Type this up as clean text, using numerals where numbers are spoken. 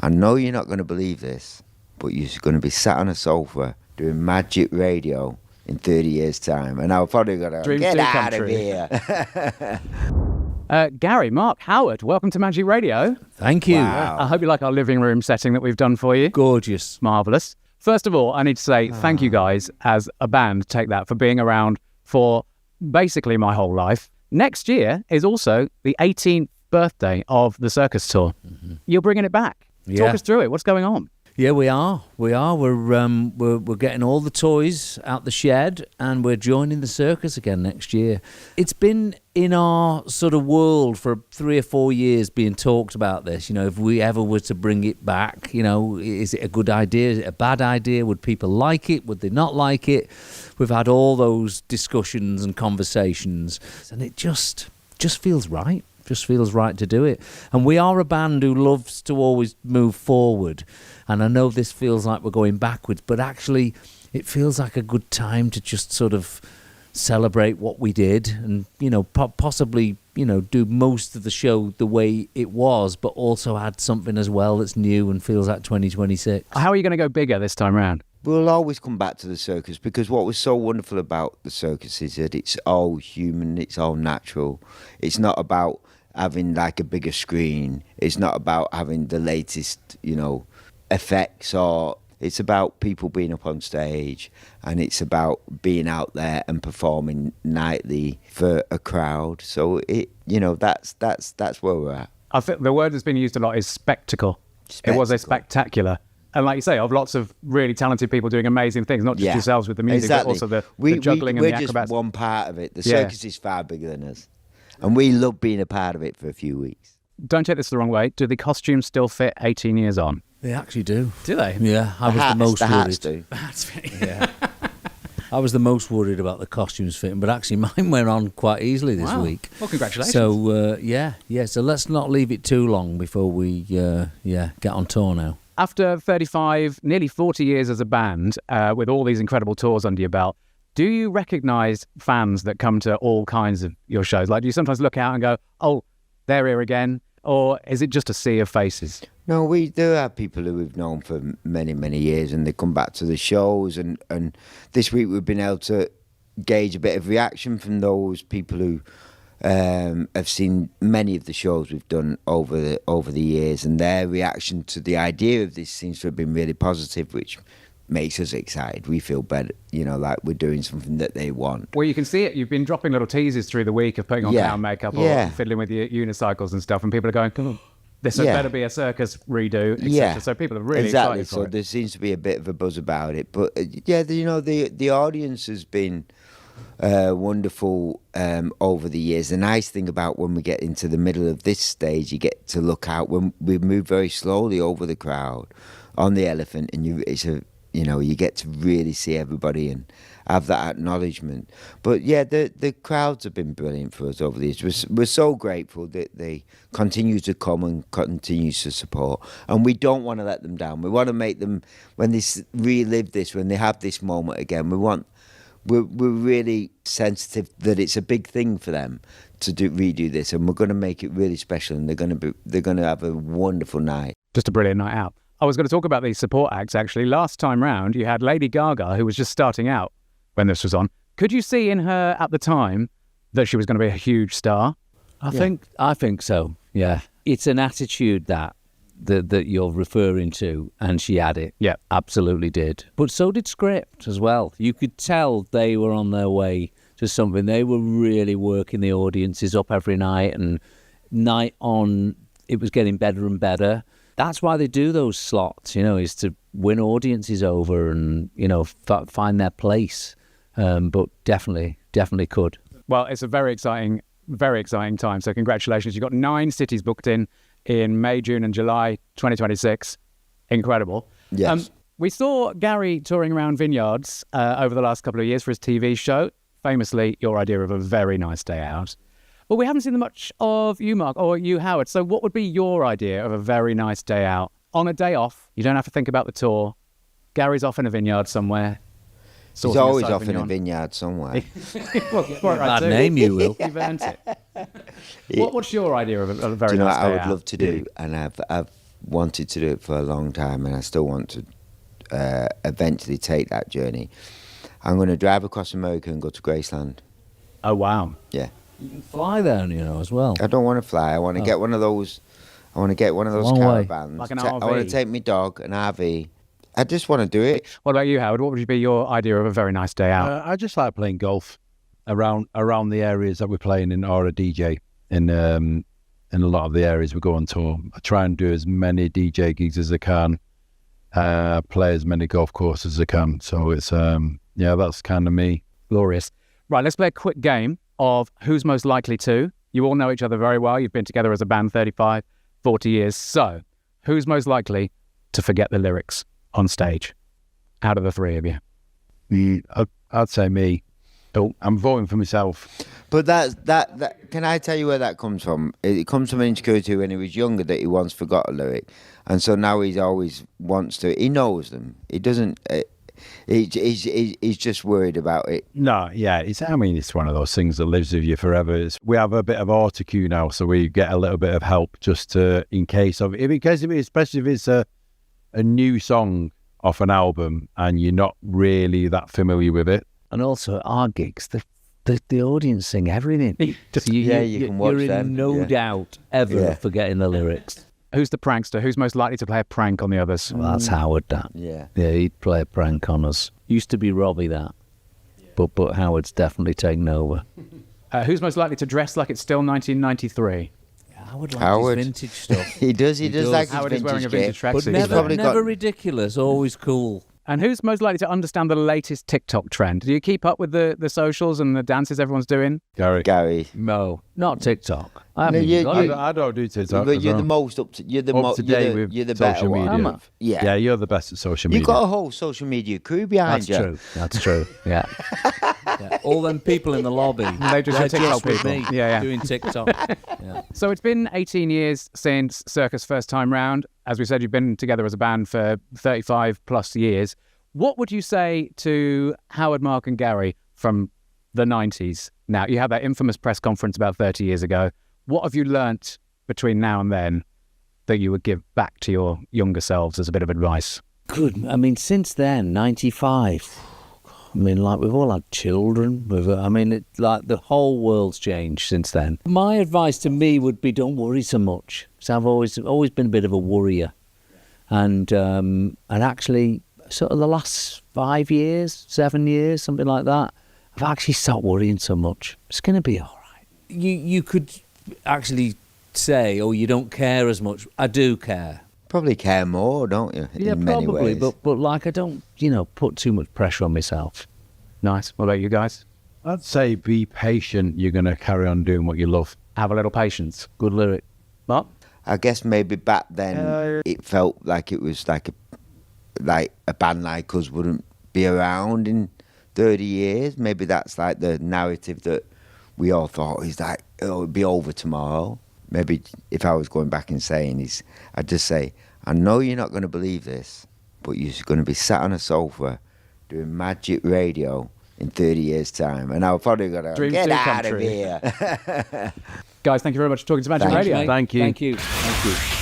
I know you're not going to believe this, but you're going to be sat on a sofa doing Magic Radio in 30 years' time. And I'll probably go, get out of here. Gary, Mark, Howard, welcome to Magic Radio. Thank you. Wow. I hope you like our living room setting that we've done for you. Gorgeous. Marvellous. First of all, I need to say thank you guys as a band, take that, for being around for basically my whole life. Next year is also the 18th birthday of the Circus Tour. Mm-hmm. You're bringing it back. Yeah. Talk us through it. What's going on? Yeah, we are. We're getting all the toys out the shed, and we're joining the circus again next year. It's been in our sort of world for 3 or 4 years being talked about this. You know, if we ever were to bring it back, you know, is it a good idea? Is it a bad idea? Would people like it? Would they not like it? We've had all those discussions and conversations, and it just feels right. Just feels right to do it. And we are a band who loves to always move forward. And I know this feels like we're going backwards, but actually it feels like a good time to just sort of celebrate what we did and, you know, possibly, you know, do most of the show the way it was, but also add something as well that's new and feels like 2026. How are you going to go bigger this time around? We'll always come back to the circus, because what was so wonderful about the circus is that it's all human, it's all natural. It's not about having like a bigger screen. It's not about having the latest, you know, effects, or it's about people being up on stage, and it's about being out there and performing nightly for a crowd. So it, you know, that's where we're at. I think the word that's been used a lot is spectacle. It was a spectacular. And like you say, of lots of really talented people doing amazing things, not just yourselves with the music, but also the juggling and the acrobats. We're just one part of it. The circus is far bigger than us. And we love being a part of it for a few weeks. Don't take this the wrong way. Do the costumes still fit 18 years on? They actually do. Do they? Yeah, I was the most hats worried. do. Yeah. I was the most worried about the costumes fitting, but actually mine went on quite easily this week. Well, congratulations. So, so let's not leave it too long before we, get on tour now. After 35, nearly 40 years as a band, with all these incredible tours under your belt, do you recognise fans that come to all kinds of your shows? Like, do you sometimes look out and go, oh, they're here again? Or is it just a sea of faces? No, we do have people who we've known for many, many years, and they come back to the shows. And this week we've been able to gauge a bit of reaction from those people who have seen many of the shows we've done over the years, and their reaction to the idea of this seems to have been really positive, which makes us excited. We feel better, you know, like we're doing something that they want. Well, you can see it. You've been dropping little teasers through the week of putting on clown makeup or fiddling with your unicycles and stuff, and people are going, oh, this had better be a circus redo, etc. Yeah. So people are really excited for so it. there seems to be a bit of a buzz about it. But the audience has been wonderful over the years. The nice thing about when we get into the middle of this stage, you get to look out when we move very slowly over the crowd on the elephant, and you get to really see everybody and have that acknowledgement. But yeah, the crowds have been brilliant for us over the years. We're so grateful that they continue to come and continue to support, and we don't want to let them down. We want to make them, when they relive this, when they have this moment again, we're really sensitive that it's a big thing for them to redo this, and we're going to make it really special, and they're going to have a wonderful night. Just a brilliant night out. I was going to talk about these support acts, actually. Last time round, you had Lady Gaga, who was just starting out when this was on. Could you see in her at the time that she was going to be a huge star? I think so, yeah. It's an attitude that you're referring to, and she had it. Yeah. Absolutely did. But so did Script as well. You could tell they were on their way to something. They were really working the audiences up every night, and night on, it was getting better and better. That's why they do those slots, is to win audiences over and, find their place. But definitely could. Well, it's a very exciting time. So congratulations. You've got 9 cities booked in May, June and July 2026. Incredible. Yes. We saw Gary touring around vineyards over the last couple of years for his TV show. Famously, your idea of a very nice day out. But we haven't seen much of you, Mark, or you, Howard. So what would be your idea of a very nice day out? On a day off, you don't have to think about the tour. Gary's off in a vineyard somewhere. He's always off in a vineyard somewhere. Bad name, you will. You've earned it. What's your idea of a very nice day out? I would love to do, and I've wanted to do it for a long time, and I still want to eventually take that journey. I'm going to drive across America and go to Graceland. Oh, wow. Yeah. You can fly there, you know, as well. I don't want to fly. I want to get one of those. I want to get one of those Long way. caravans. Like an I want to RV. take my dog, an RV. I just want to do it. What about you, Howard? What would be your idea of a very nice day out? I just like playing golf around the areas that we're playing in, or a DJ in a lot of the areas we go on tour. I try and do as many DJ gigs as I can, play as many golf courses as I can. So it's that's kind of me. Glorious. Right, let's play a quick game of who's most likely to. You all know each other very well. You've been together as a band 35, 40 years. So, who's most likely to forget the lyrics on stage out of the three of you? I'd say me. I'm voting for myself. But that can I tell you where that comes from? It comes from insecurity when he was younger, that he once forgot a lyric, and so now he always wants to. He knows them. He doesn't. He's just worried about it. No, yeah, it's one of those things that lives with you forever. We have a bit of autocue now, so we get a little bit of help just to, especially if it's a new song off an album and you're not really that familiar with it. And also at our gigs, the audience sing everything. So you can watch you're them, in no yeah. doubt ever Yeah. of forgetting the lyrics. Who's the prankster? Who's most likely to play a prank on the others? Well, that's Howard, that. Yeah. Yeah, he'd play a prank on us. Used to be Robbie, that. But Howard's definitely taken over. Who's most likely to dress like it's still 1993? Howard likes Howard. his vintage stuff. He does like his Howard is wearing a vintage vintage gear. But tracksuit. never, probably never got- ridiculous, always cool. And who's most likely to understand the latest TikTok trend? Do you keep up with the socials and the dances everyone's doing? Gary. No, not TikTok. I No, haven't you- even got you- it. I don't do TikTok. But as you're well. the most up to. You're the Up to date with You're the better social one. media. Am I? Yeah. Yeah, you're the best at social media. You've got a whole social media crew behind That's you. true. That's true. Yeah. Yeah. All them people in the lobby. They're just your TikTok with people. me Yeah, yeah. doing TikTok. Yeah. So it's been 18 years since Circus first time round. As we said, you've been together as a band for 35 plus years. What would you say to Howard, Mark and Gary from the 90s? Now, you had that infamous press conference about 30 years ago. What have you learnt between now and then that you would give back to your younger selves as a bit of advice? Good. I mean, since then, 95. I mean, like, we've all had children. Like, the whole world's changed since then. My advice to me would be, don't worry so much. So I've always been a bit of a worrier. And actually, sort of the last 5 years, 7 years, something like that, I've actually stopped worrying so much. It's going to be all right. You could actually say, oh, you don't care as much. I do care. Probably care more, don't you? Yeah, in many probably, ways. but like, I don't, put too much pressure on myself. Nice. What about you guys? I'd say be patient. You're going to carry on doing what you love. Have a little patience. Good lyric. Mark? I guess maybe back then it felt like it was like a band like us wouldn't be around in 30 years. Maybe that's like the narrative that we all thought is like, it'll be over tomorrow. Maybe if I was going back and saying I'd just say, I know you're not going to believe this, but you're going to be sat on a sofa doing magic radio in 30 years' time. And I'll probably go, Dreams get do come out of true. here. Guys, thank you very much for talking to Magic Thanks, Radio. mate. Thank you. Thank you. Thank you.